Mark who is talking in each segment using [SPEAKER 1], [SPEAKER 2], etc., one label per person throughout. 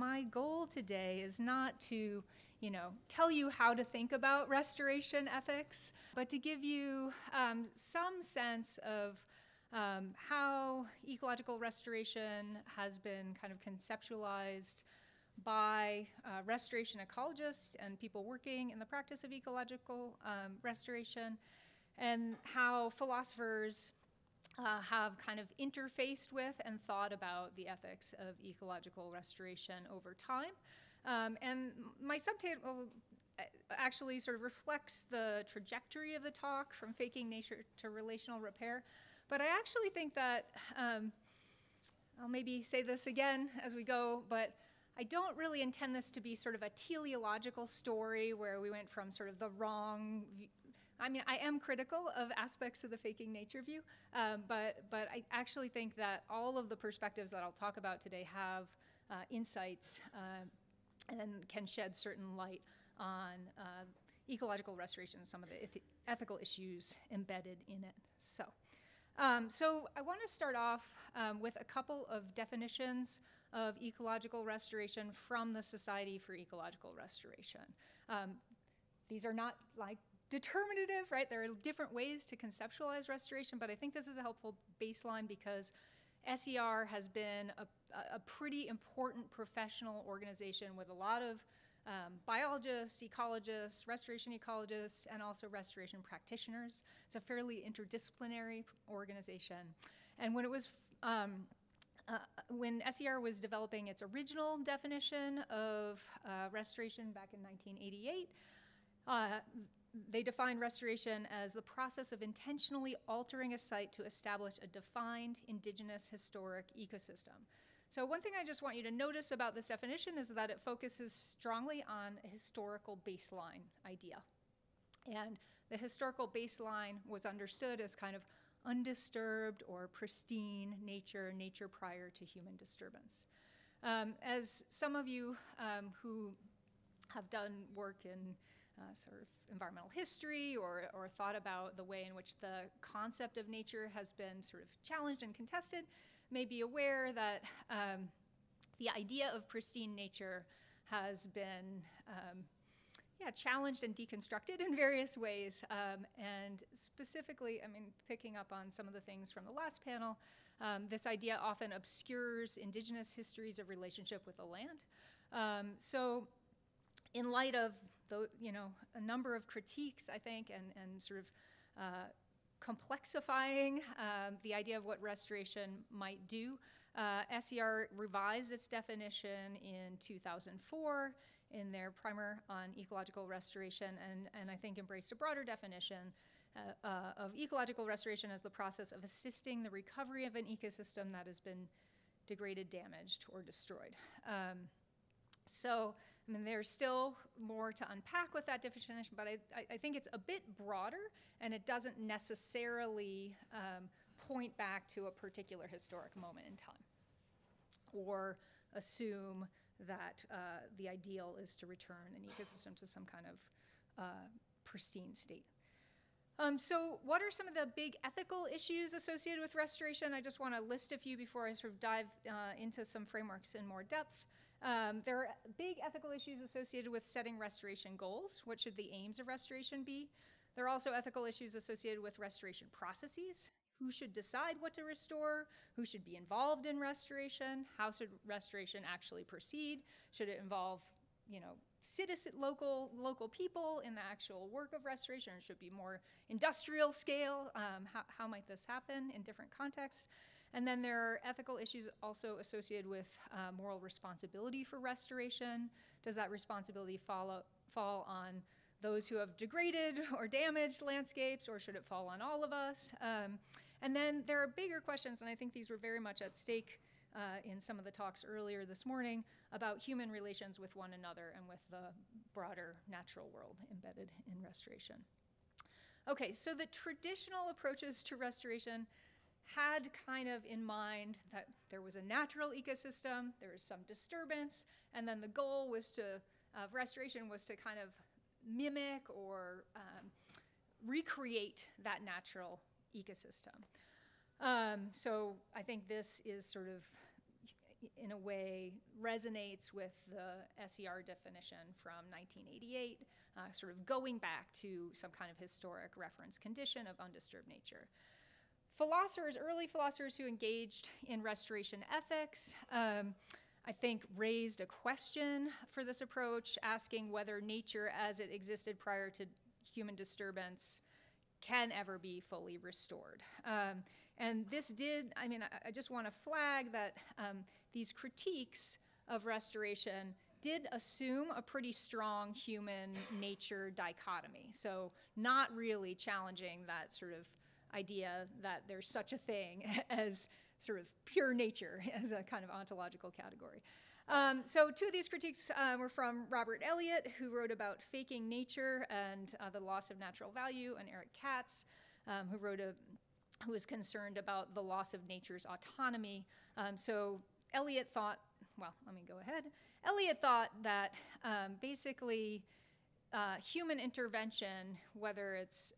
[SPEAKER 1] my goal today is not to, tell you how to think about restoration ethics, but to give you some sense of how ecological restoration has been kind of conceptualized by restoration ecologists and people working in the practice of ecological restoration, and how philosophers have kind of interfaced with and thought about the ethics of ecological restoration over time. And my subtitle actually sort of reflects the trajectory of the talk from faking nature to relational repair. But I actually think that, I'll maybe say this again as we go, but I don't really intend this to be sort of a teleological story where we went from sort of the wrong I mean, I am critical of aspects of the faking nature view, but I actually think that all of the perspectives that I'll talk about today have insights and can shed certain light on ecological restoration and some of the ethical issues embedded in it. So I want to start off with a couple of definitions of ecological restoration from the Society for Ecological Restoration. These are not like determinative, right? There are different ways to conceptualize restoration, but I think this is a helpful baseline because SER has been a pretty important professional organization with a lot of biologists, ecologists, restoration ecologists, and also restoration practitioners. It's a fairly interdisciplinary organization. And when it was when SER was developing its original definition of restoration back in 1988, they defined restoration as the process of intentionally altering a site to establish a defined indigenous historic ecosystem. So one thing I just want you to notice about this definition is that it focuses strongly on a historical baseline idea. And the historical baseline was understood as kind of undisturbed or pristine nature prior to human disturbance. As some of you who have done work in sort of environmental history or thought about the way in which the concept of nature has been sort of challenged and contested may be aware that the idea of pristine nature has been challenged and deconstructed in various ways. And specifically, I mean, picking up on some of the things from the last panel, this idea often obscures indigenous histories of relationship with the land. So in light of a number of critiques, I think, and sort of complexifying the idea of what restoration might do, SER revised its definition in 2004 in their primer on ecological restoration, and I think embraced a broader definition of ecological restoration as the process of assisting the recovery of an ecosystem that has been degraded, damaged, or destroyed. So, I mean, there's still more to unpack with that definition, but I think it's a bit broader, and it doesn't necessarily point back to a particular historic moment in time or assume that the ideal is to return an ecosystem to some kind of pristine state. So what are some of the big ethical issues associated with restoration? I just want to list a few before I sort of dive into some frameworks in more depth. There are big ethical issues associated with setting restoration goals. What should the aims of restoration be? There are also ethical issues associated with restoration processes. Who should decide what to restore? Who should be involved in restoration? How should restoration actually proceed? Should it involve, citizen, local people in the actual work of restoration, or should it be more industrial scale? How might this happen in different contexts? And then there are ethical issues also associated with moral responsibility for restoration. Does that responsibility fall on those who have degraded or damaged landscapes, or should it fall on all of us? And then there are bigger questions, and I think these were very much at stake in some of the talks earlier this morning about human relations with one another and with the broader natural world embedded in restoration. Okay, so the traditional approaches to restoration had kind of in mind that there was a natural ecosystem, there was some disturbance, and then the goal was of restoration was to kind of mimic or recreate that natural ecosystem. So I think this is sort of, in a way, resonates with the SER definition from 1988, sort of going back to some kind of historic reference condition of undisturbed nature. Early philosophers who engaged in restoration ethics, I think raised a question for this approach, asking whether nature as it existed prior to human disturbance can ever be fully restored. And this I just want to flag that these critiques of restoration did assume a pretty strong human-nature dichotomy. So not really challenging that sort of idea that there's such a thing as sort of pure nature as a kind of ontological category. So two of these critiques were from Robert Eliot, who wrote about faking nature and the loss of natural value, and Eric Katz, who was concerned about the loss of nature's autonomy. So Eliot thought, well, let me go ahead. Eliot thought that basically human intervention, whether it's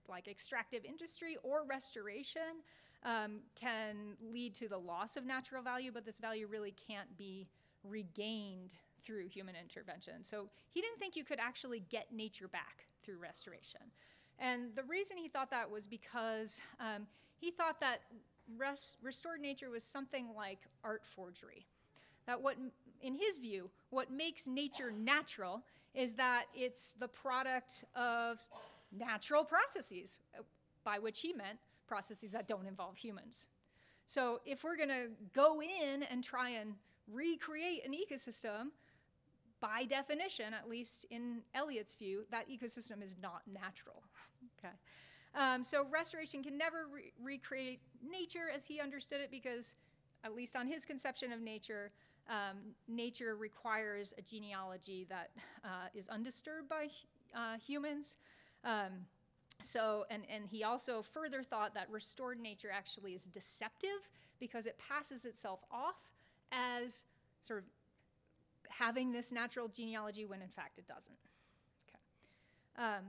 [SPEAKER 1] like extractive industry or restoration, can lead to the loss of natural value, but this value really can't be regained through human intervention. So he didn't think you could actually get nature back through restoration. And the reason he thought that was because he thought that restored nature was something like art forgery. That in his view, what makes nature natural is that it's the product of natural processes, by which he meant processes that don't involve humans. So if we're going to go in and try and recreate an ecosystem, by definition, at least in Eliot's view, that ecosystem is not natural. Okay. So restoration can never recreate nature as he understood it, because, at least on his conception of nature, nature requires a genealogy that is undisturbed by humans. And he also further thought that restored nature actually is deceptive because it passes itself off as sort of having this natural genealogy when in fact it doesn't. Okay.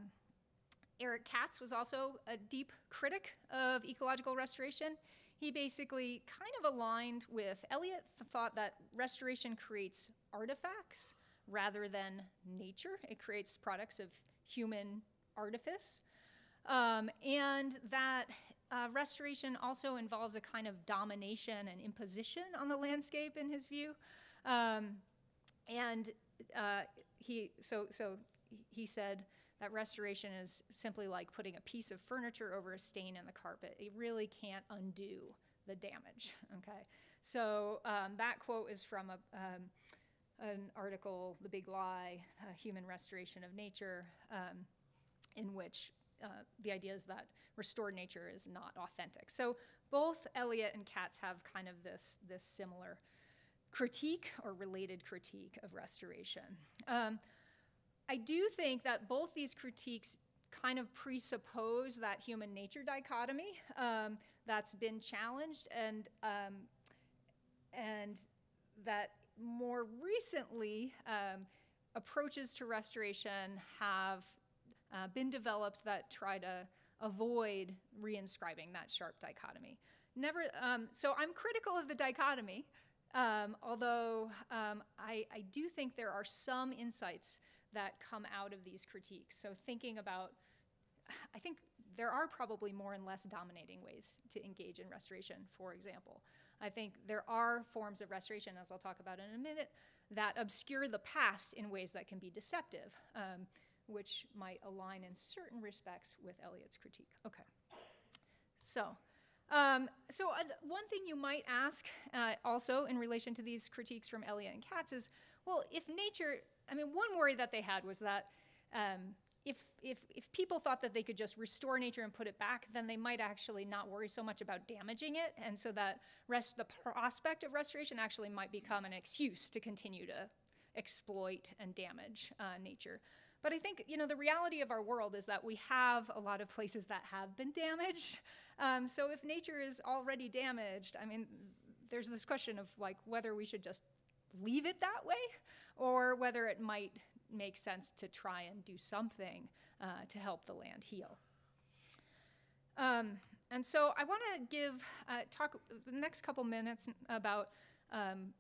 [SPEAKER 1] Eric Katz was also a deep critic of ecological restoration. He basically kind of aligned with Eliot, thought that restoration creates artifacts rather than nature. It creates products of human artifice. And that restoration also involves a kind of domination and imposition on the landscape, in his view. He said that restoration is simply like putting a piece of furniture over a stain in the carpet. It really can't undo the damage, okay? So that quote is from an article, The Big Lie, Human Restoration of Nature, in which the idea is that restored nature is not authentic. So both Eliot and Katz have kind of this similar critique or related critique of restoration. I do think that both these critiques kind of presuppose that human nature dichotomy that's been challenged, and that more recently approaches to restoration have been developed that try to avoid reinscribing that sharp dichotomy. So I'm critical of the dichotomy, although I do think there are some insights that come out of these critiques. So thinking about, I think there are probably more and less dominating ways to engage in restoration, for example. I think there are forms of restoration, as I'll talk about in a minute, that obscure the past in ways that can be deceptive, which might align in certain respects with Eliot's critique. Okay. So one thing you might ask also in relation to these critiques from Eliot and Katz is, well, if nature, one worry that they had was that if people thought that they could just restore nature and put it back, then they might actually not worry so much about damaging it, and so that the prospect of restoration actually might become an excuse to continue to exploit and damage nature. But I think, the reality of our world is that we have a lot of places that have been damaged. So if nature is already damaged, there's this question of whether we should just leave it that way, or whether it might make sense to try and do something to help the land heal. And so I want to talk the next couple minutes about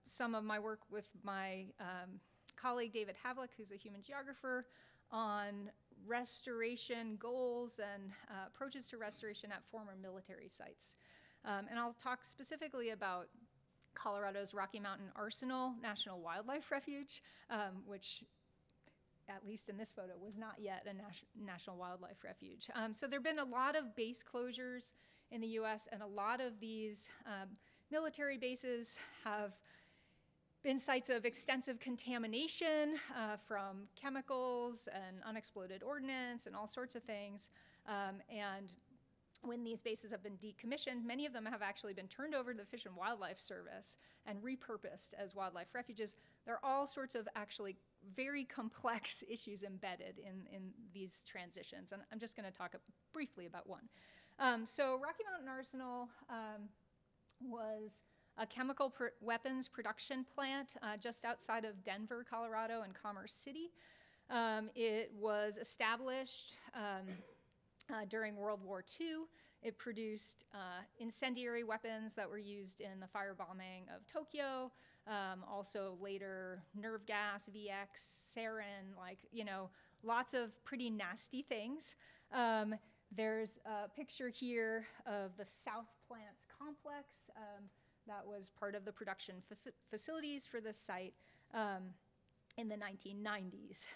[SPEAKER 1] some of my work with my colleague David Havlick, who's a human geographer, on restoration goals and approaches to restoration at former military sites. And I'll talk specifically about Colorado's Rocky Mountain Arsenal National Wildlife Refuge, which, at least in this photo, was not yet a national wildlife refuge. So there have been a lot of base closures in the US, and a lot of these military bases have been sites of extensive contamination from chemicals and unexploded ordnance and all sorts of things. And when these bases have been decommissioned, many of them have actually been turned over to the Fish and Wildlife Service and repurposed as wildlife refuges. There are all sorts of actually very complex issues embedded in these transitions, and I'm just going to talk briefly about one. So Rocky Mountain Arsenal was a chemical weapons production plant just outside of Denver, Colorado, and Commerce City. It was established during World War II. It produced incendiary weapons that were used in the firebombing of Tokyo, also later nerve gas, VX, sarin, lots of pretty nasty things. There's a picture here of the South Plants complex that was part of the production facilities for this site in the 1990s.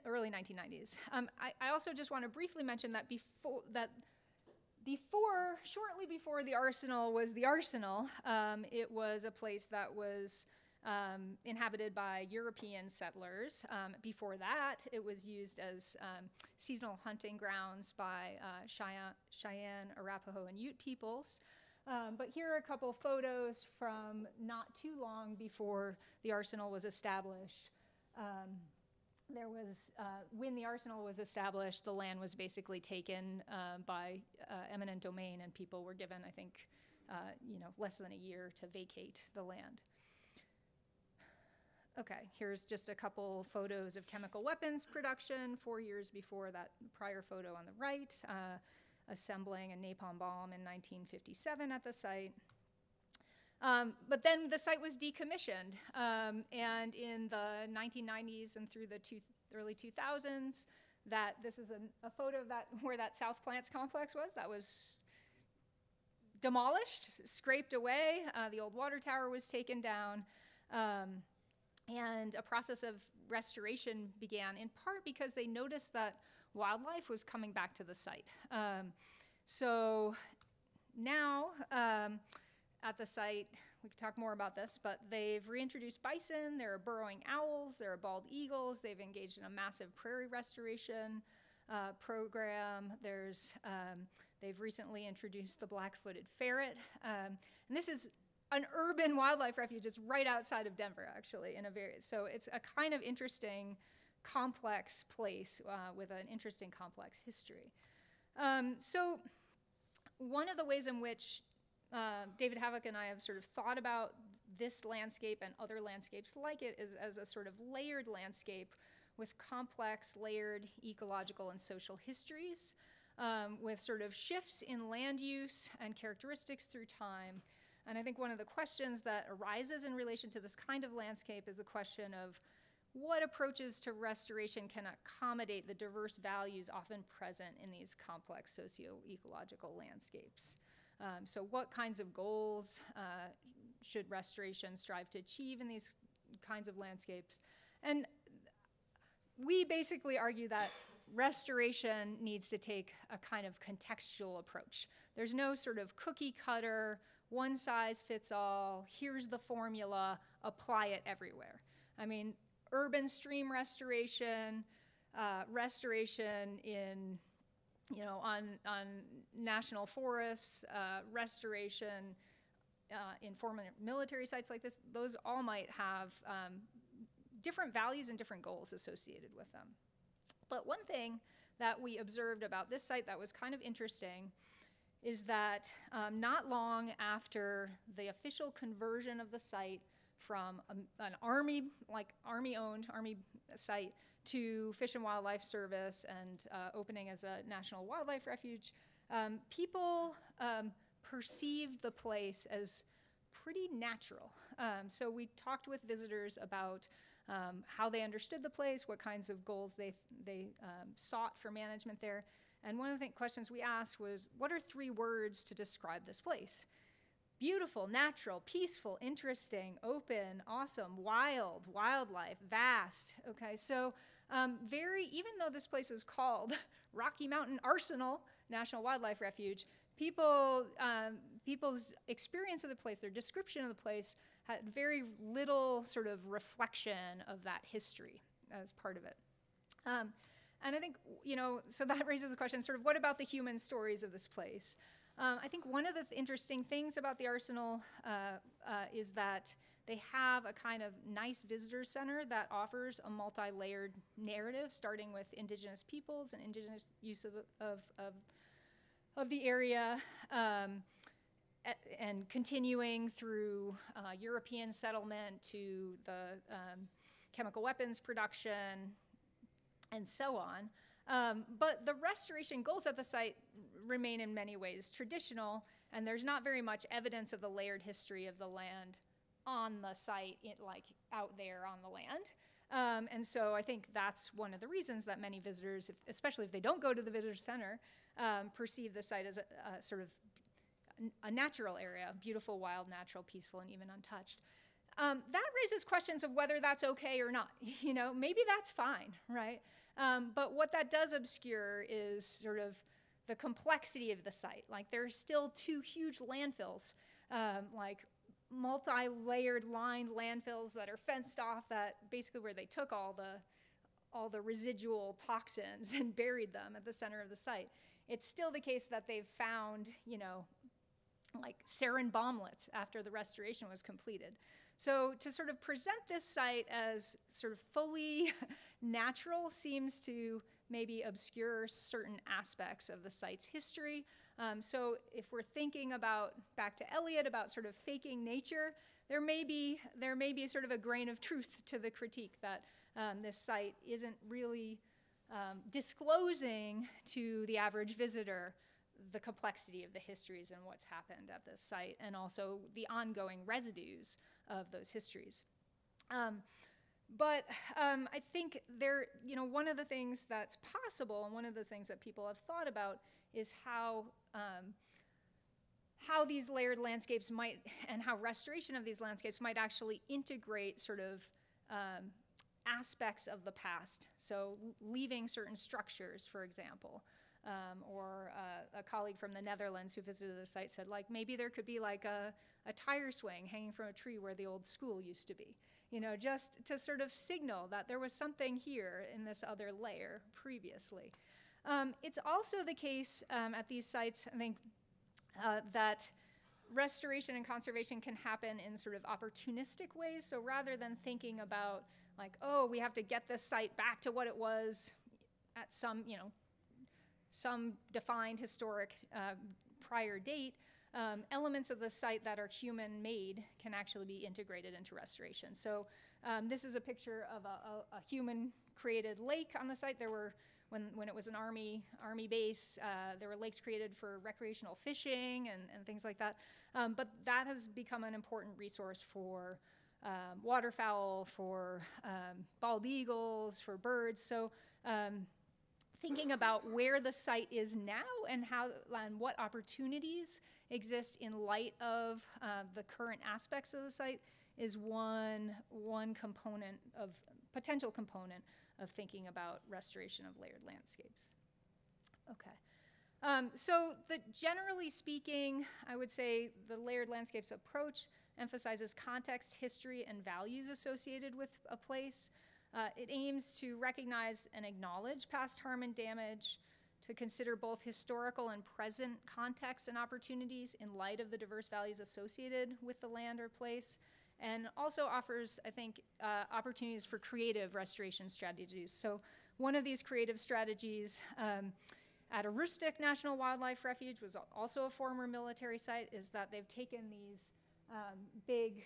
[SPEAKER 1] Early 1990s. I also just want to briefly mention that shortly before the Arsenal was the Arsenal, it was a place that was inhabited by European settlers. Before that, it was used as seasonal hunting grounds by Cheyenne, Arapaho, and Ute peoples. But here are a couple photos from not too long before the Arsenal was established. When the Arsenal was established, the land was basically taken by eminent domain, and people were given, I think, less than a year to vacate the land. Okay, here's just a couple photos of chemical weapons production 4 years before that prior photo on the right, assembling a napalm bomb in 1957 at the site. But then the site was decommissioned, and in the 1990s and through the early 2000s, this is a photo of where that South Plants complex was. That was demolished, scraped away. The old water tower was taken down, and a process of restoration began, in part because they noticed that wildlife was coming back to the site. So now, at the site, we can talk more about this, but they've reintroduced bison, there are burrowing owls, there are bald eagles, they've engaged in a massive prairie restoration program. They've recently introduced the black-footed ferret. And this is an urban wildlife refuge. It's right outside of Denver, actually, so it's a kind of interesting, complex place with an interesting, complex history. So one of the ways in which David Havlick and I have sort of thought about this landscape and other landscapes like it is as a sort of layered landscape with complex, layered ecological and social histories, with sort of shifts in land use and characteristics through time. And I think one of the questions that arises in relation to this kind of landscape is the question of what approaches to restoration can accommodate the diverse values often present in these complex socio-ecological landscapes. So what kinds of goals should restoration strive to achieve in these kinds of landscapes? And we basically argue that restoration needs to take a kind of contextual approach. There's no sort of cookie cutter, one size fits all, here's the formula, apply it everywhere. I mean, urban stream restoration, restoration in on national forests, restoration in former military sites like this, those all might have different values and different goals associated with them. But one thing that we observed about this site that was kind of interesting is that not long after the official conversion of the site from an Army-owned site to Fish and Wildlife Service and opening as a national wildlife refuge, people perceived the place as pretty natural. So we talked with visitors about how they understood the place, what kinds of goals they sought for management there. And one of the questions we asked was, what are 3 words to describe this place? Beautiful, natural, peaceful, interesting, open, awesome, wild, wildlife, vast. Okay, so even though this place is called Rocky Mountain Arsenal National Wildlife Refuge, people's experience of the place, their description of the place, had very little sort of reflection of that history as part of it. And I think, so that raises the question, sort of, what about the human stories of this place? I think one of the interesting things about the Arsenal is that they have a kind of nice visitor center that offers a multi-layered narrative, starting with indigenous peoples and indigenous use of the area, and continuing through European settlement to the chemical weapons production, and so on. But the restoration goals at the site remain in many ways traditional, and there's not very much evidence of the layered history of the land on the site, out there on the land. And so I think that's one of the reasons that many visitors, especially if they don't go to the visitor center, perceive the site as a sort of a natural area, beautiful, wild, natural, peaceful, and even untouched. That raises questions of whether that's okay or not. Maybe that's fine, right? But what that does obscure is sort of the complexity of the site. Like, there are still 2 huge landfills, like multi-layered lined landfills that are fenced off, that basically where they took all the residual toxins and buried them at the center of the site. It's still the case that they've found, like sarin bomblets after the restoration was completed. So to sort of present this site as sort of fully natural seems to maybe obscure certain aspects of the site's history. So if we're thinking about, back to Eliot, about sort of faking nature, there may be sort of a grain of truth to the critique that this site isn't really disclosing to the average visitor the complexity of the histories and what's happened at this site, and also the ongoing residues of those histories. But I think one of the things that's possible, and one of the things that people have thought about, is how these layered landscapes might, and how restoration of these landscapes might actually integrate sort of aspects of the past. So leaving certain structures, for example. Or a colleague from the Netherlands who visited the site said, like, maybe there could be like a tire swing hanging from a tree where the old school used to be, just to sort of signal that there was something here in this other layer previously. It's also the case at these sites, I think, that restoration and conservation can happen in sort of opportunistic ways. So rather than thinking about, like, oh, we have to get this site back to what it was at some defined historic prior date, elements of the site that are human-made can actually be integrated into restoration. So this is a picture of a human-created lake on the site. There were, when it was an army base, there were lakes created for recreational fishing and things like that. But that has become an important resource for waterfowl, for bald eagles, for birds. So thinking about where the site is now and what opportunities exist in light of the current aspects of the site is one potential component of thinking about restoration of layered landscapes. Okay. So generally speaking, I would say the layered landscapes approach emphasizes context, history, and values associated with a place. It aims to recognize and acknowledge past harm and damage, to consider both historical and present contexts and opportunities in light of the diverse values associated with the land or place, and also offers, I think, opportunities for creative restoration strategies. So one of these creative strategies at Aroostook National Wildlife Refuge, was also a former military site, is that they've taken these big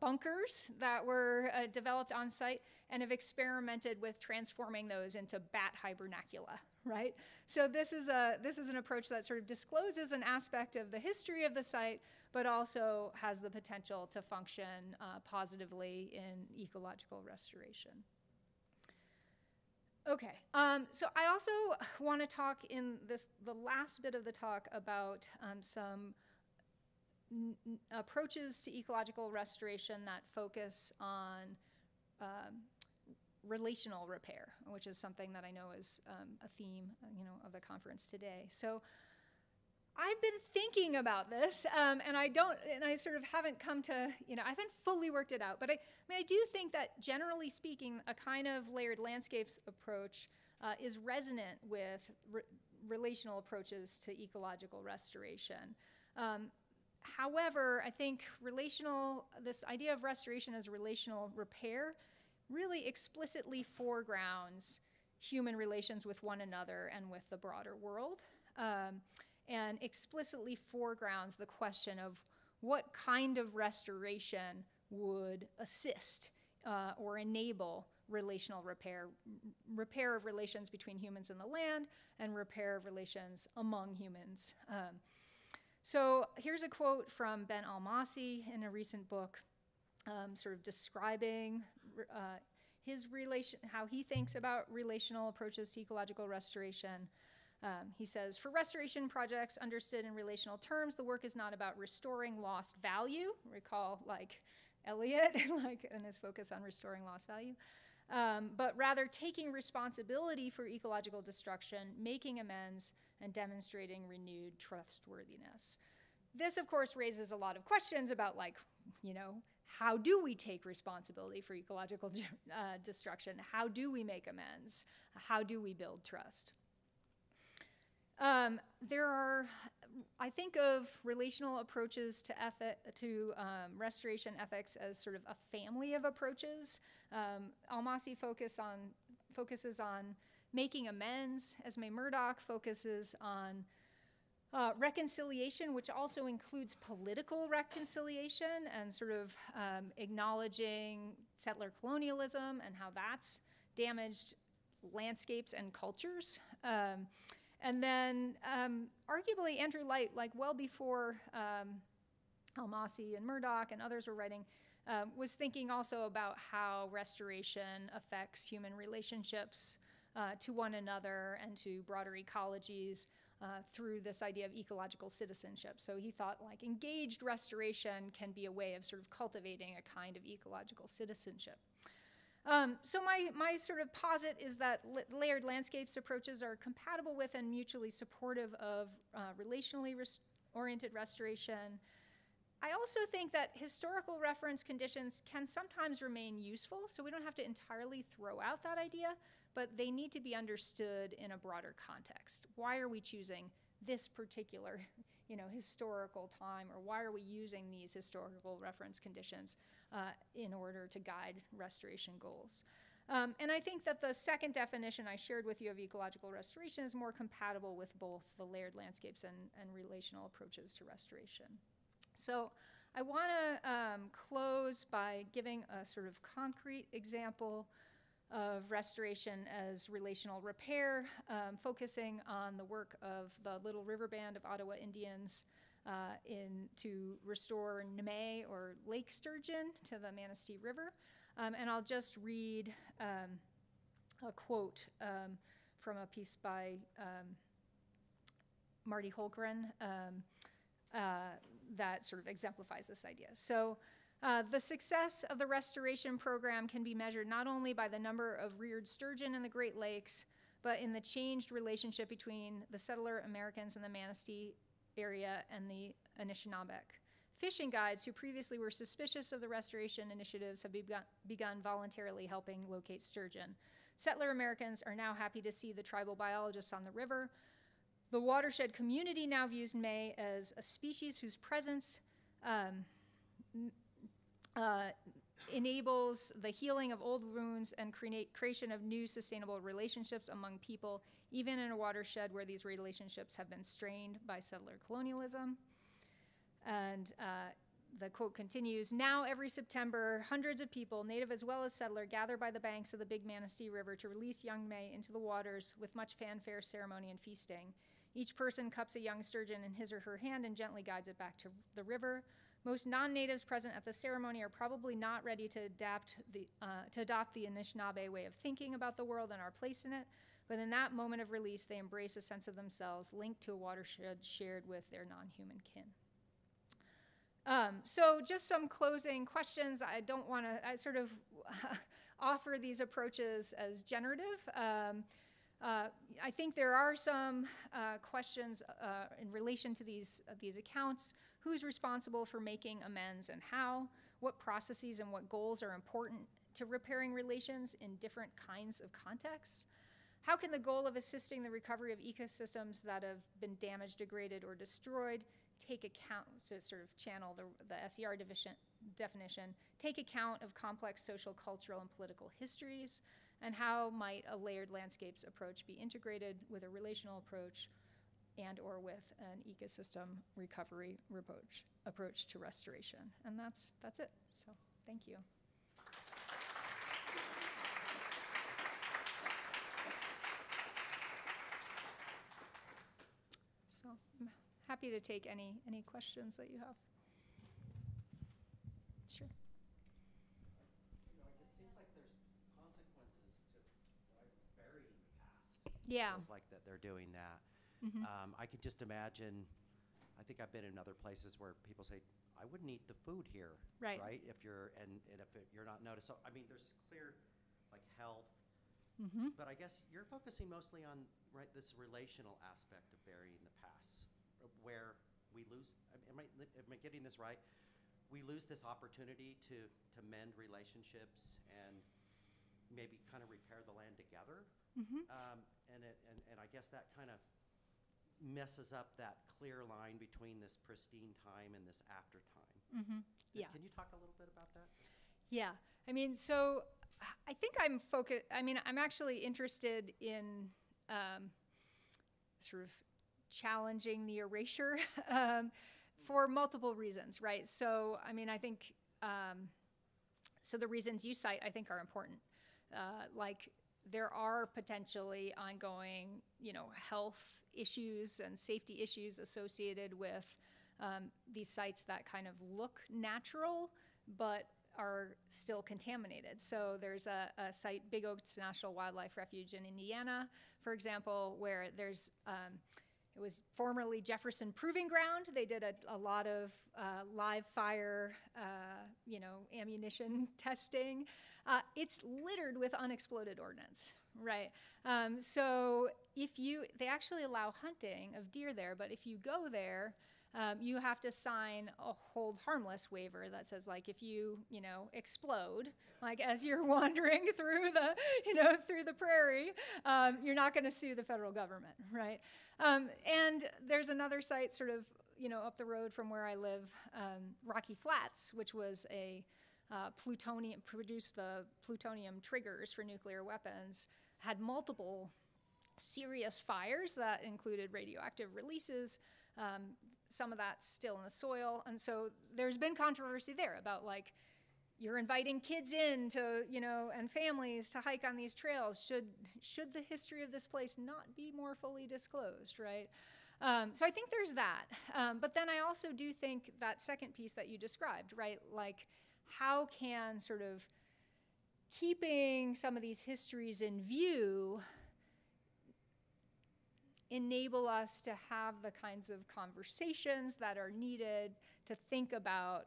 [SPEAKER 1] bunkers that were developed on site and have experimented with transforming those into bat hibernacula, right? So this is an approach that sort of discloses an aspect of the history of the site, but also has the potential to function positively in ecological restoration. Okay, so I also want to talk in the last bit of the talk about some approaches to ecological restoration that focus on relational repair, which is something that I know is a theme, of the conference today. So I've been thinking about this, and I sort of haven't come to, I haven't fully worked it out. But I do think that generally speaking, a kind of layered landscapes approach is resonant with relational approaches to ecological restoration. However, I think this idea of restoration as relational repair really explicitly foregrounds human relations with one another and with the broader world, and explicitly foregrounds the question of what kind of restoration would assist or enable relational repair of relations between humans and the land, and repair of relations among humans. So here's a quote from Ben Almasi in a recent book, sort of describing how he thinks about relational approaches to ecological restoration. He says, for restoration projects understood in relational terms, the work is not about restoring lost value. Recall, like Eliot, and his focus on restoring lost value. But rather taking responsibility for ecological destruction, making amends, and demonstrating renewed trustworthiness. This, of course, raises a lot of questions about, how do we take responsibility for ecological destruction? How do we make amends? How do we build trust? I think of relational approaches to restoration ethics as sort of a family of approaches. Almasi focuses on making amends. Esme Murdoch focuses on reconciliation, which also includes political reconciliation and sort of acknowledging settler colonialism and how that's damaged landscapes and cultures. And then arguably Andrew Light, well before Almasi and Murdoch and others were writing, was thinking also about how restoration affects human relationships to one another and to broader ecologies through this idea of ecological citizenship. So he thought engaged restoration can be a way of sort of cultivating a kind of ecological citizenship. So my sort of posit is that layered landscapes approaches are compatible with and mutually supportive of relationally oriented restoration. I also think that historical reference conditions can sometimes remain useful, so we don't have to entirely throw out that idea, but they need to be understood in a broader context. Why are we choosing this particular historical time, or why are we using these historical reference conditions in order to guide restoration goals? And I think that the second definition I shared with you of ecological restoration is more compatible with both the layered landscapes and relational approaches to restoration. So I want to close by giving a sort of concrete example of restoration as relational repair, focusing on the work of the Little River Band of Ottawa Indians to restore Neme, or lake sturgeon, to the Manistee River. And I'll just read a quote from a piece by Marion Hourdequin that sort of exemplifies this idea. So the success of the restoration program can be measured not only by the number of reared sturgeon in the Great Lakes, but in the changed relationship between the settler Americans in the Manistee area and the Anishinaabeg. Fishing guides who previously were suspicious of the restoration initiatives have begun voluntarily helping locate sturgeon. Settler Americans are now happy to see the tribal biologists on the river. The watershed community now views May as a species whose presence enables the healing of old wounds and creation of new sustainable relationships among people, even in a watershed where these relationships have been strained by settler colonialism. And The quote continues, "Now every September, hundreds of people, native as well as settler, gather by the banks of the Big Manistee River to release young May into the waters with much fanfare, ceremony, and feasting. Each person cups a young sturgeon in his or her hand and gently guides it back to the river. Most non-natives present at the ceremony are probably not ready to adopt the Anishinaabe way of thinking about the world and our place in it, but in that moment of release, they embrace a sense of themselves linked to a watershed shared with their non-human kin." So just some closing questions. I don't want to, I sort of offer these approaches as generative. I think there are some questions in relation to these accounts. Who's responsible for making amends and how? What processes and what goals are important to repairing relations in different kinds of contexts? How can the goal of assisting the recovery of ecosystems that have been damaged, degraded, or destroyed take account, to sort of channel the SER definition, take account of complex social, cultural, and political histories? And how might a layered landscapes approach be integrated with a relational approach and or with an ecosystem recovery approach to restoration? And that's it. So thank you. So I'm happy to take any questions that you have. Sure.
[SPEAKER 2] It seems like there's consequences to burying the past.
[SPEAKER 1] Yeah.
[SPEAKER 2] It feels like that they're doing that.
[SPEAKER 1] Mm-hmm.
[SPEAKER 2] I could just imagine, I think I've been in other places where people say, I wouldn't eat the food here.
[SPEAKER 1] Right.
[SPEAKER 2] If you're, and if you're not noticed. So, I mean, there's clear, like, health.
[SPEAKER 1] Mm-hmm.
[SPEAKER 2] But I guess you're focusing mostly on, right, this relational aspect of burying the past, where we lose, am I getting this right? We lose this opportunity to mend relationships and maybe kind of repair the land together.
[SPEAKER 1] Mm-hmm.
[SPEAKER 2] And I guess that kind of messes up that clear line between this pristine time and this after time.
[SPEAKER 1] Mm-hmm. Yeah.
[SPEAKER 2] Can you talk a little bit about that?
[SPEAKER 1] Yeah. I mean, so I think I'm actually interested in sort of challenging the erasure for multiple reasons, right? So, I mean, I think, so the reasons you cite, I think, are important. Like, there are potentially ongoing, health issues and safety issues associated with these sites that kind of look natural, but are still contaminated. So there's a site, Big Oaks National Wildlife Refuge in Indiana, for example, where there's, it was formerly Jefferson Proving Ground. They did a lot of live fire, ammunition testing. It's littered with unexploded ordnance, right? So they actually allow hunting of deer there, but if you go there, you have to sign a hold harmless waiver that says, like, if you, explode, like as you're wandering through the prairie, you're not going to sue the federal government, right? And there's another site sort of, up the road from where I live, Rocky Flats, which was produced the plutonium triggers for nuclear weapons, had multiple serious fires that included radioactive releases. Some of that's still in the soil. And so there's been controversy there about, like, you're inviting kids in to, and families to hike on these trails. Should the history of this place not be more fully disclosed, right? So I think there's that. But then I also do think that second piece that you described, right? Like, how can sort of keeping some of these histories in view enable us to have the kinds of conversations that are needed to think about,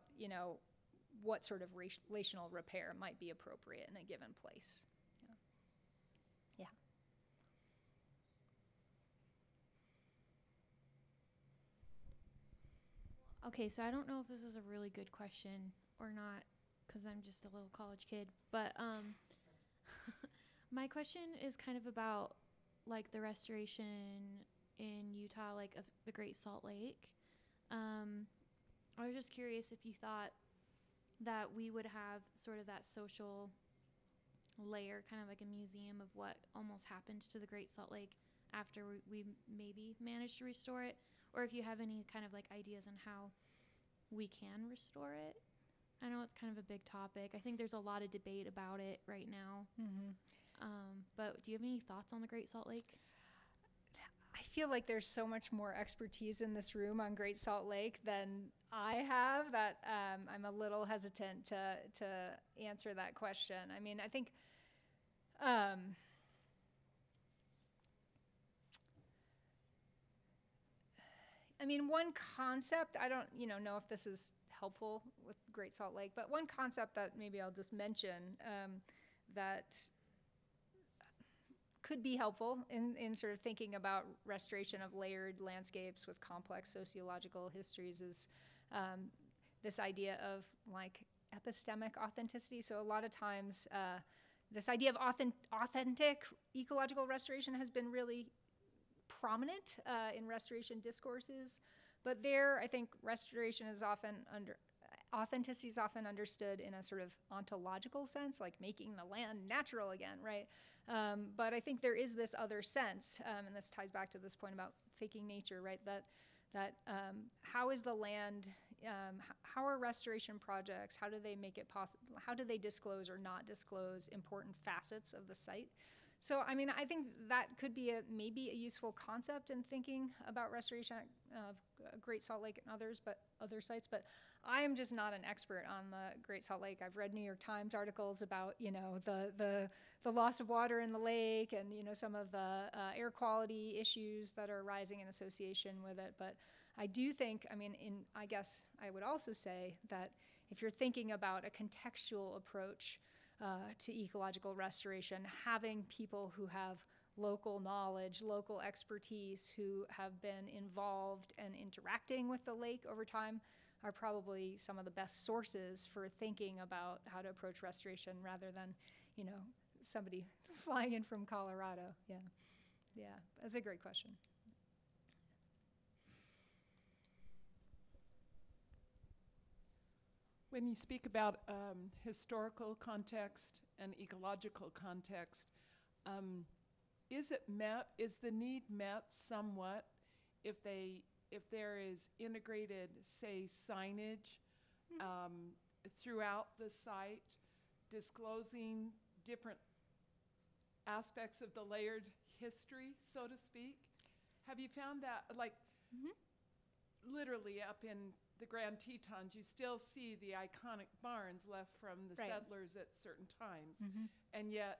[SPEAKER 1] what sort of relational repair might be appropriate in a given place. Yeah.
[SPEAKER 3] Okay, so I don't know if this is a really good question or not, because I'm just a little college kid, but my question is kind of about, like, the restoration in Utah, like, of the Great Salt Lake. I was just curious if you thought that we would have sort of that social layer, kind of like a museum of what almost happened to the Great Salt Lake after we maybe managed to restore it, or if you have any kind of, like, ideas on how we can restore it? I know it's kind of a big topic. I think there's a lot of debate about it right now. But do you have any thoughts on the Great Salt Lake?
[SPEAKER 1] I feel like there's so much more expertise in this room on Great Salt Lake than I have that I'm a little hesitant to answer that question. I mean, I think one concept, I don't know if this is helpful with Great Salt Lake, but one concept that maybe I'll just mention that could be helpful in sort of thinking about restoration of layered landscapes with complex sociological histories is this idea of like epistemic authenticity. So a lot of times this idea of authentic ecological restoration has been really prominent in restoration discourses, but there I think restoration is authenticity is often understood in a sort of ontological sense, like making the land natural again, right? But I think there is this other sense, and this ties back to this point about faking nature, right? That how is the land, how are restoration projects, how do they make it possible, how do they disclose or not disclose important facets of the site? So, I mean, I think that could be maybe a useful concept in thinking about restoration of Great Salt Lake and other sites, but I am just not an expert on the Great Salt Lake. I've read New York Times articles about, the loss of water in the lake and, some of the air quality issues that are rising in association with it. But I do think, I guess I would also say that if you're thinking about a contextual approach to ecological restoration, having people who have local knowledge, local expertise, who have been involved and interacting with the lake over time are probably some of the best sources for thinking about how to approach restoration rather than, somebody flying in from Colorado. Yeah, that's a great question.
[SPEAKER 4] When you speak about historical context and ecological context, is the need met somewhat if there is integrated, say, signage throughout the site, disclosing different aspects of the layered history, so to speak? Have you found that, like, literally up in the Grand Tetons, you still see the iconic barns left from the settlers at certain times. And yet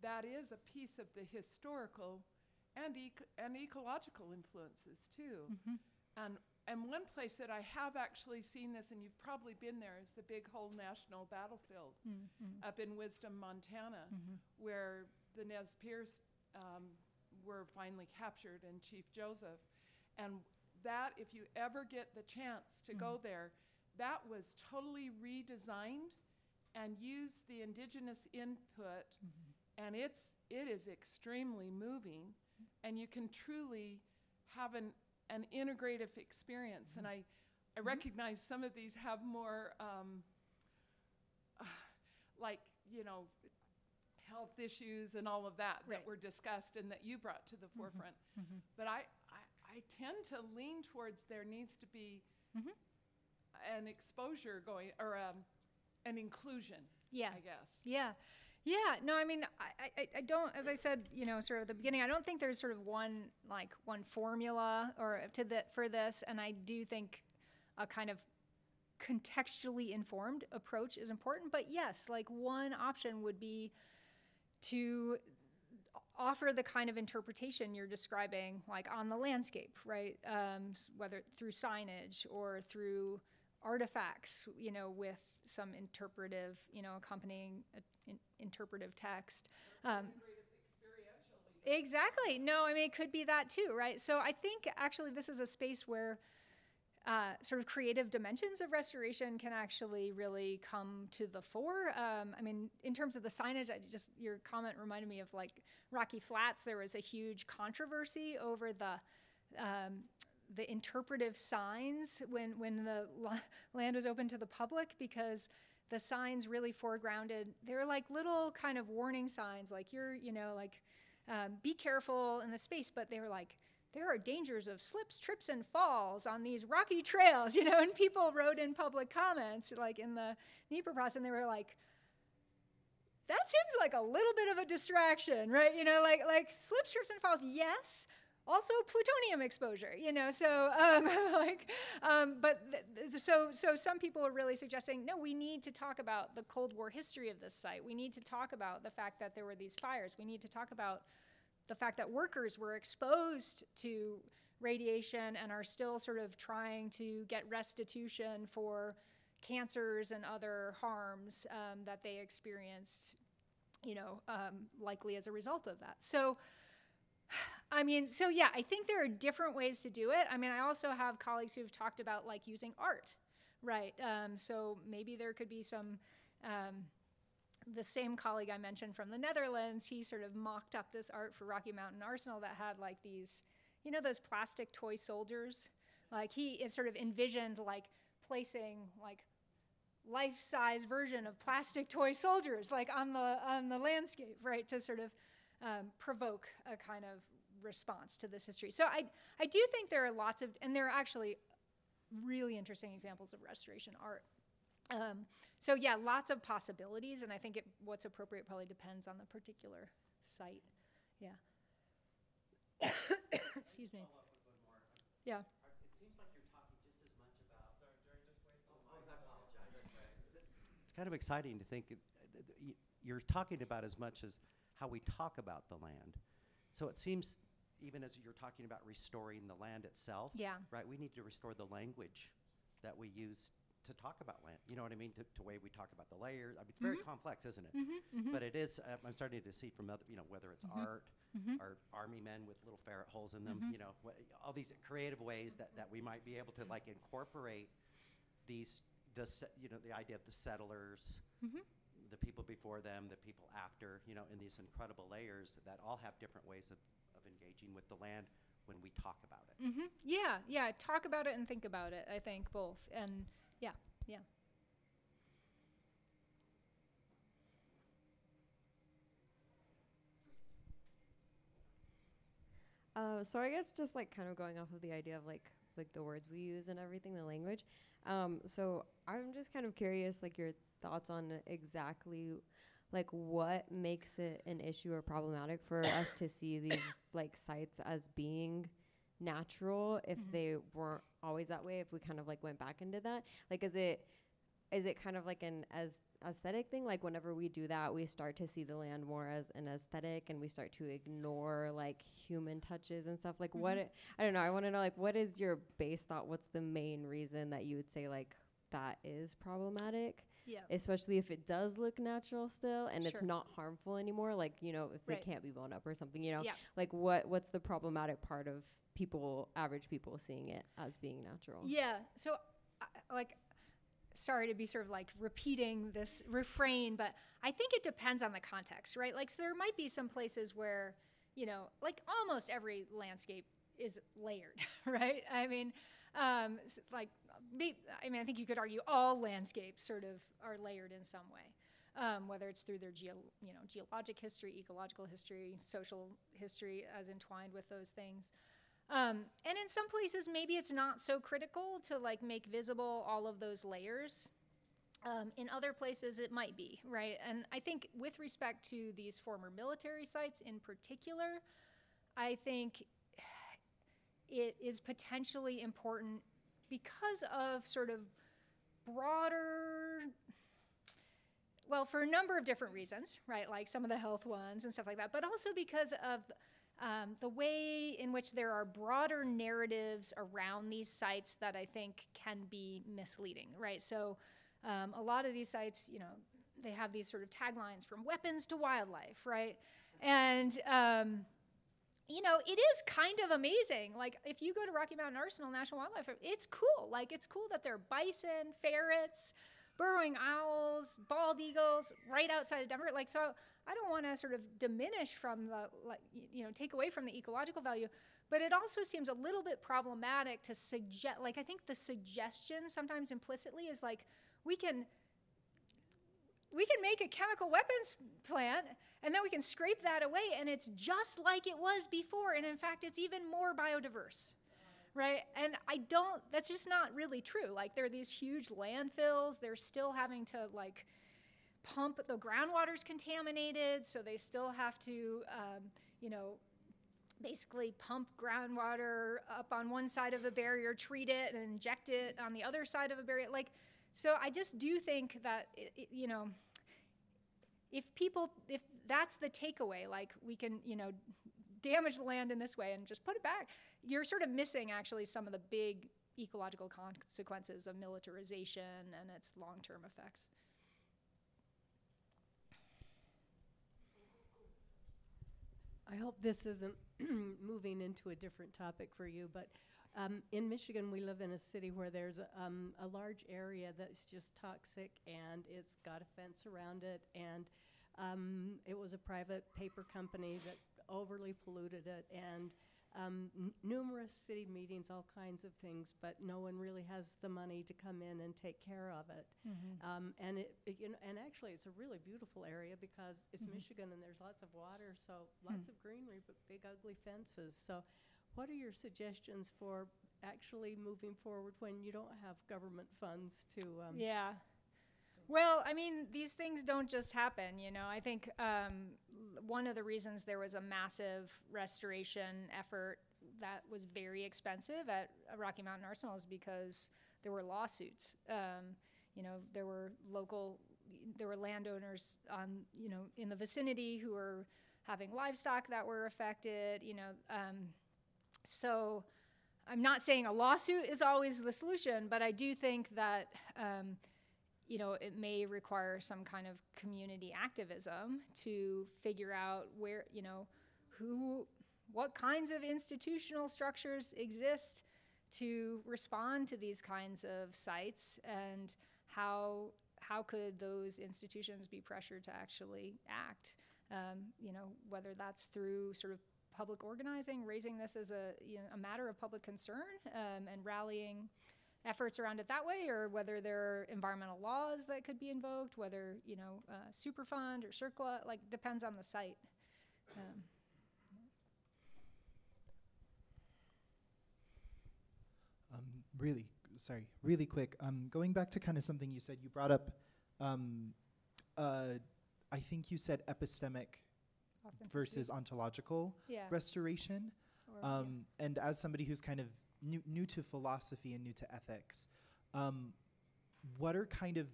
[SPEAKER 4] that is a piece of the historical and ecological influences too. And one place that I have actually seen this, and you've probably been there, is the Big Hole National Battlefield up in Wisdom, Montana, where the Nez Perce were finally captured, and Chief Joseph. And that, if you ever get the chance to go there, that was totally redesigned and used the indigenous input, and it is extremely moving, and you can truly have an integrative experience. And I recognize some of these have more health issues and all of that that were discussed and that you brought to the forefront. But I tend to lean towards there needs to be an exposure going, or an inclusion, I guess.
[SPEAKER 1] No, I don't, as I said, sort of at the beginning, I don't think there's sort of one formula for this, and I do think a kind of contextually informed approach is important. But yes, like one option would be to offer the kind of interpretation you're describing, like on the landscape, right? Whether through signage or through artifacts, with some interpretive, accompanying interpretive text. Exactly. No, it could be that too, right? So I think actually this is a space where sort of creative dimensions of restoration can actually really come to the fore. In terms of the signage, your comment reminded me of like Rocky Flats. There was a huge controversy over the interpretive signs when the land was open to the public, because the signs really foregrounded, they were like little kind of warning signs, like be careful in the space, but they there are dangers of slips, trips, and falls on these rocky trails, and people wrote in public comments, like in the NEPA process, and they were like, that seems like a little bit of a distraction, right? Like slips, trips, and falls, yes. Also plutonium exposure, so some people are really suggesting, no, we need to talk about the Cold War history of this site. We need to talk about the fact that there were these fires. We need to talk about the fact that workers were exposed to radiation and are still sort of trying to get restitution for cancers and other harms that they experienced, likely as a result of that. So yeah, I think there are different ways to do it. I also have colleagues who've talked about like using art, right? So maybe there could be some, the same colleague I mentioned from the Netherlands, he sort of mocked up this art for Rocky Mountain Arsenal that had like these, those plastic toy soldiers. Like he sort of envisioned like placing like life-size version of plastic toy soldiers like on the landscape, right? To sort of provoke a kind of response to this history. So I do think there are lots of, and there are actually really interesting examples of restoration art. So yeah, lots of possibilities, and I think what's appropriate probably depends on the particular site. Yeah. Excuse me. Yeah.
[SPEAKER 2] It seems like you're talking just as much about. Sorry, Jerry, just wait. I apologize. It's kind of exciting to think you're talking about as much as how we talk about the land. So it seems, even as you're talking about restoring the land itself,
[SPEAKER 1] yeah,
[SPEAKER 2] right? We need to restore the language that we use to talk about land. You know what I mean? To way we talk about the layers. It's very complex, isn't it? But it is. I'm starting to see from other, whether it's art or army men with little ferret holes in them. All these creative ways that we might be able to like incorporate the idea of the settlers. The people before them, the people after, in these incredible layers that all have different ways of engaging with the land when we talk about it.
[SPEAKER 1] Yeah, talk about it and think about it, I think, both. And yeah.
[SPEAKER 5] So I guess just like kind of going off of the idea of like the words we use and everything, the language. So I'm just kind of curious, like your thoughts on exactly like what makes it an issue or problematic for us to see these like sites as being natural if they weren't always that way, if we kind of like went back into that. Like is it kind of like an aesthetic thing? Like whenever we do that, we start to see the land more as an aesthetic and we start to ignore like human touches and stuff. Like I don't know, I want to know like what is your base thought? What's the main reason that you would say like that is problematic?
[SPEAKER 1] Yeah.
[SPEAKER 5] Especially if it does look natural still and it's
[SPEAKER 1] Sure.
[SPEAKER 5] not harmful anymore, like, if
[SPEAKER 1] Right.
[SPEAKER 5] they can't be blown up or something,
[SPEAKER 1] Yeah.
[SPEAKER 5] like what's the problematic part of average people seeing it as being natural?
[SPEAKER 1] Yeah. So sorry to be sort of like repeating this refrain, but I think it depends on the context, right? Like, so there might be some places where, like almost every landscape is layered, right? I think you could argue all landscapes sort of are layered in some way, whether it's through their geologic history, ecological history, social history as entwined with those things. And in some places, maybe it's not so critical to like make visible all of those layers. In other places, it might be, right? And I think with respect to these former military sites in particular, I think it is potentially important because of sort of broader, well, for a number of different reasons, right? Like some of the health ones and stuff like that, but also because of the way in which there are broader narratives around these sites that I think can be misleading, right? So a lot of these sites, they have these sort of taglines from weapons to wildlife, right? And it is kind of amazing. Like, if you go to Rocky Mountain Arsenal National Wildlife, it's cool. Like, it's cool that there are bison, ferrets, burrowing owls, bald eagles right outside of Denver. Like, so I don't want to sort of diminish from take away from the ecological value, but it also seems a little bit problematic to suggest, like, I think the suggestion sometimes implicitly is like, we can we can make a chemical weapons plant, and then we can scrape that away, and it's just like it was before, and in fact, it's even more biodiverse, right? And that's just not really true. Like, there are these huge landfills. They're still having to, like, pump, the groundwater's contaminated, so they still have to, basically pump groundwater up on one side of a barrier, treat it, and inject it on the other side of a barrier. Like, so I just do think that, if that's the takeaway, like, we can, damage the land in this way and just put it back, you're sort of missing actually some of the big ecological consequences of militarization and its long-term effects.
[SPEAKER 6] I hope this isn't moving into a different topic for you, but in Michigan, we live in a city where there's a large area that's just toxic, and it's got a fence around it, and it was a private paper company that overly polluted it, and numerous city meetings, all kinds of things, but no one really has the money to come in and take care of it. Mm-hmm. And actually, it's a really beautiful area because it's mm-hmm. Michigan and there's lots of water, so lots of greenery, but big ugly fences. So, what are your suggestions for actually moving forward when you don't have government funds to?
[SPEAKER 1] Yeah. Well, I mean, these things don't just happen, I think one of the reasons there was a massive restoration effort that was very expensive at Rocky Mountain Arsenal is because there were lawsuits. There were landowners in the vicinity who were having livestock that were affected, so I'm not saying a lawsuit is always the solution, but I do think that it may require some kind of community activism to figure out where, what kinds of institutional structures exist to respond to these kinds of sites, and how could those institutions be pressured to actually act, whether that's through sort of public organizing, raising this as a matter of public concern, and rallying efforts around it that way, or whether there are environmental laws that could be invoked, whether, Superfund or CERCLA, like, depends on the site.
[SPEAKER 7] Really quick, going back to kind of something you said, you brought up, I think you said epistemic versus ontological restoration. And as somebody who's kind of new to philosophy and new to ethics, what are kind of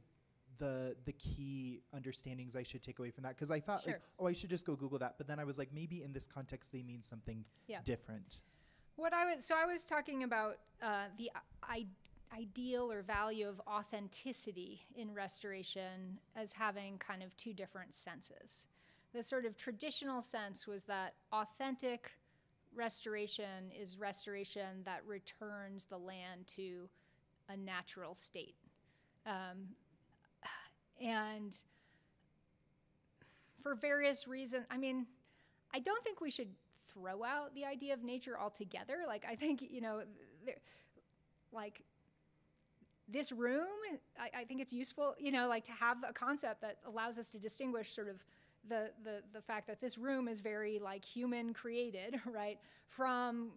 [SPEAKER 7] the key understandings I should take away from that? Because I thought, I should just go Google that. But then I was like, maybe in this context, they mean something different.
[SPEAKER 1] I was talking about the ideal or value of authenticity in restoration as having kind of two different senses. The sort of traditional sense was that authentic restoration is restoration that returns the land to a natural state. And for various reasons, I mean, I don't think we should throw out the idea of nature altogether. Like, I think, this room, I think it's useful, to have a concept that allows us to distinguish sort of the fact that this room is very, like, human created, right, from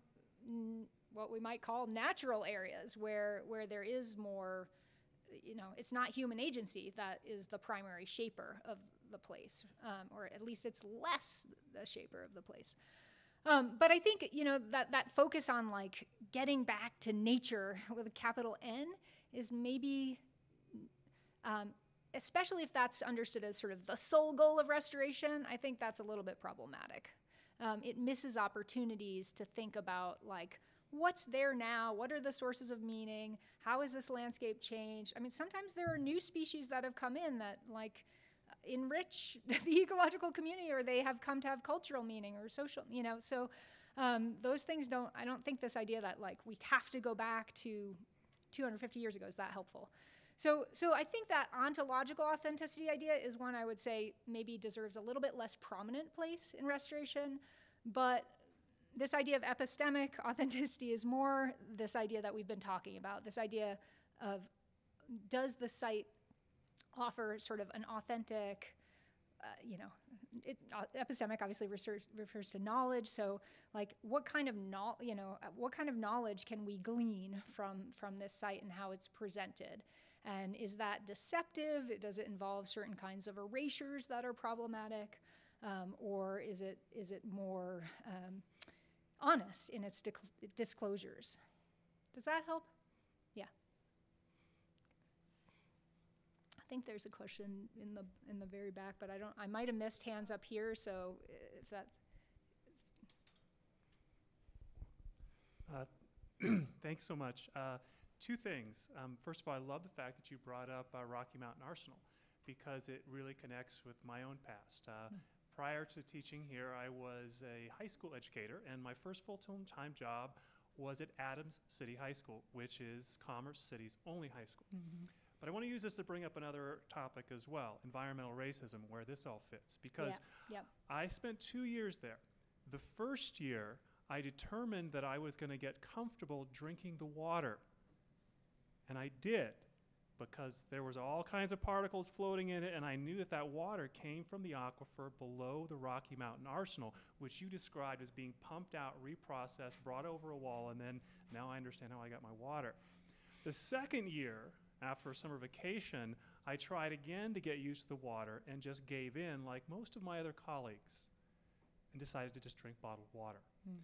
[SPEAKER 1] what we might call natural areas where there is more, it's not human agency that is the primary shaper of the place, or at least it's less the shaper of the place. But I think, that focus on, like, getting back to nature with a capital N is maybe, especially if that's understood as sort of the sole goal of restoration, I think that's a little bit problematic. It misses opportunities to think about, like, what's there now? What are the sources of meaning? How has this landscape changed? I mean, sometimes there are new species that have come in that, like, enrich the ecological community, or they have come to have cultural meaning or social, so those things I don't think this idea that, like, we have to go back to 250 years ago is that helpful. So I think that ontological authenticity idea is one I would say maybe deserves a little bit less prominent place in restoration, but this idea of epistemic authenticity is more this idea that we've been talking about, this idea of, does the site offer sort of an authentic, epistemic obviously refers to knowledge. So, like, what kind of knowledge can we glean from this site and how it's presented? And is that deceptive? Does it involve certain kinds of erasures that are problematic, or is it more honest in its disclosures? Does that help? Yeah. I think there's a question in the very back, but I might have missed hands up here. So if that.
[SPEAKER 8] Thanks so much. Two things. First of all, I love the fact that you brought up Rocky Mountain Arsenal, because it really connects with my own past. Prior to teaching here, I was a high school educator, and my first full-time job was at Adams City High School, which is Commerce City's only high school. Mm-hmm. But I want to use this to bring up another topic as well, environmental racism, where this all fits, because I spent 2 years there. The first year, I determined that I was going to get comfortable drinking the water. And I did, because there was all kinds of particles floating in it, and I knew that that water came from the aquifer below the Rocky Mountain Arsenal, which you described as being pumped out, reprocessed, brought over a wall, and then now I understand how I got my water. The second year, after a summer vacation, I tried again to get used to the water and just gave in, like most of my other colleagues, and decided to just drink bottled water. Mm.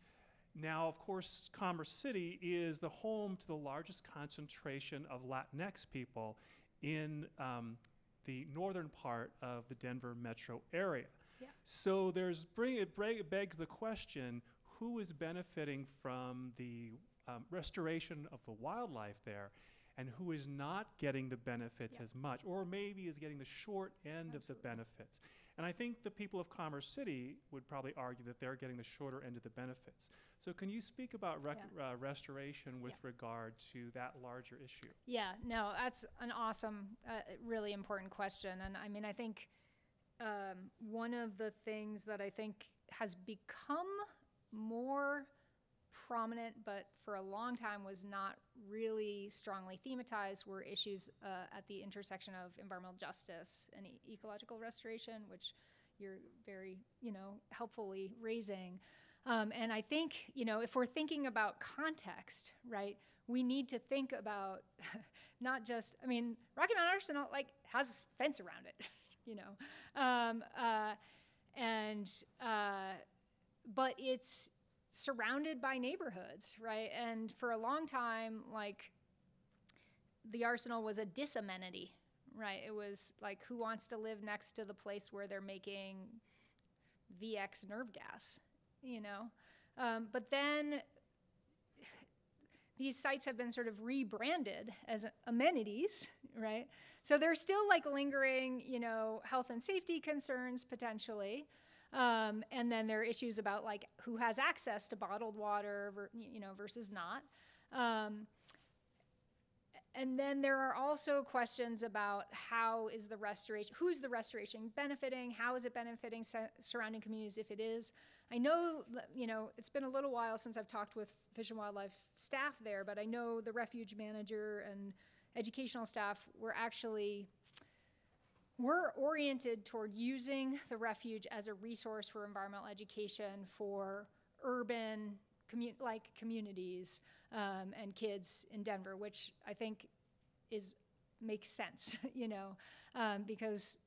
[SPEAKER 8] Now, of course, Commerce City is the home to the largest concentration of Latinx people in the northern part of the Denver metro area. Yeah. So it begs the question, who is benefiting from the restoration of the wildlife there, and who is not getting the benefits as much, or maybe is getting the short end of the benefits? And I think the people of Commerce City would probably argue that they're getting the shorter end of the benefits. So can you speak about restoration with regard to that larger issue? Yeah, no, that's an awesome, really important question. And I mean, I think one of the things that I think has become more prominent, but for a long time was not really strongly thematized, were issues at the intersection of environmental justice and ecological restoration, which you're very, helpfully raising. And I think, if we're thinking about context, right, we need to think about not just, Rocky Mountain Arsenal, has a fence around it, but it's surrounded by neighborhoods, right? And for a long time, the Arsenal was a disamenity, right? It was like, who wants to live next to the place where they're making VX nerve gas, But then these sites have been sort of rebranded as amenities, right? So there's still lingering, health and safety concerns potentially. And then there are issues about who has access to bottled water, versus not. And then there are also questions about who's the restoration benefiting? How is it benefiting surrounding communities if it is? I know, it's been a little while since I've talked with Fish and Wildlife staff there, but I know the Refuge manager and educational staff we're oriented toward using the Refuge as a resource for environmental education for urban communities and kids in Denver, which I think makes sense, because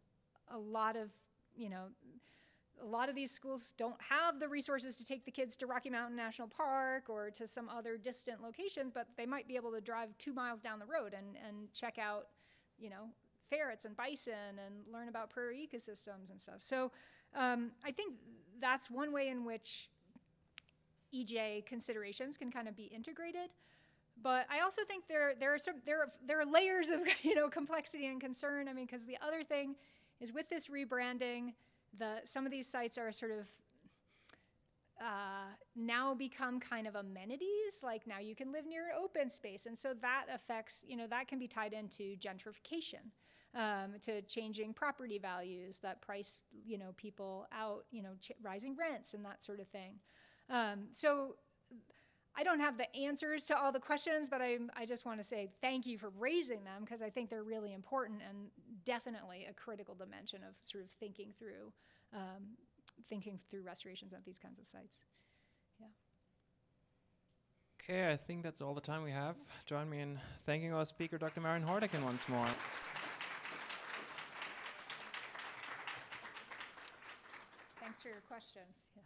[SPEAKER 8] a lot of these schools don't have the resources to take the kids to Rocky Mountain National Park or to some other distant location, but they might be able to drive 2 miles down the road and check out, ferrets and bison and learn about prairie ecosystems and stuff. So I think that's one way in which EJ considerations can kind of be integrated. But I also think there are layers of complexity and concern. Because the other thing is, with this rebranding, some of these sites are sort of now become kind of amenities. Now you can live near an open space, and so that affects, that can be tied into gentrification, to changing property values that price, rising rents and that sort of thing. So
[SPEAKER 1] I don't have the answers to all the questions, but I just want to say thank you for raising them, because I think they're really important and definitely a critical dimension of sort of thinking through restorations at these kinds of sites. Yeah.
[SPEAKER 9] Okay, I think that's all the time we have. Join me in thanking our speaker, Dr. Marion Hourdequin, once more.
[SPEAKER 1] Thanks for your questions. Yeah.